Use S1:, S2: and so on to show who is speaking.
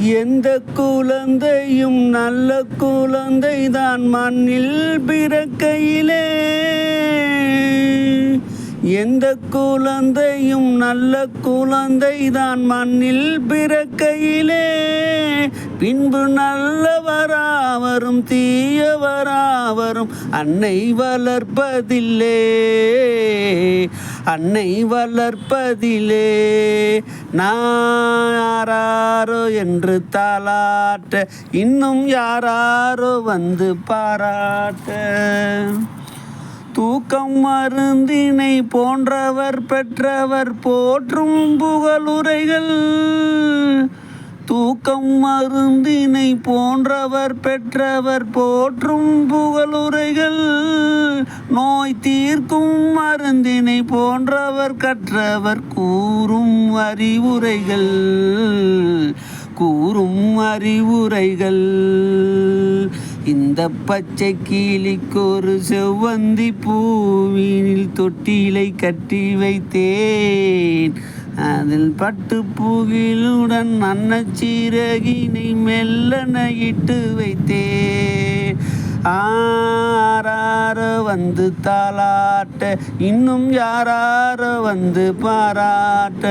S1: எந்த குழந்தையும் நல்ல குழந்தைதான் மண்ணில் பிறக்கையிலே. எந்த குழந்தையும் நல்ல குழந்தைதான் மண்ணில் பிறக்கையிலே. பின்பு நல்லவராவரும் தீயவராவரும் அன்னை வளர்ப்பதில்லே. அன்னை வளர்ப்பதிலே. நான் யாராரோ என்று தாளாட்ட இன்னும் யாராரோ வந்து பாராட்ட. தூக்கம் மருந்தினை போன்றவர் பெற்றவர் போற்றும் புகழுரைகள். தூக்கம் மருந்தினை போன்றவர் பெற்றவர் போற்றும் புகழுரைகள். நோய் தீர்க்கும் மருந்தினை போன்றவர் கற்றவர் கூறும் அறிவுரைகள். கூறும் அறிவுரைகள். இந்த பச்சை கிளிக்கொரு செவ்வந்தி பூவினில் தொட்டிலை கட்டி வைத்தேன். அதில் பட்டு புகிலுடன் அன்னச்சீரகினை மெல்லன இட்டு வைத்தேன். ஆராரோ வந்து தாளாட்ட இன்னும் யாராரோ வந்து பாராட்ட.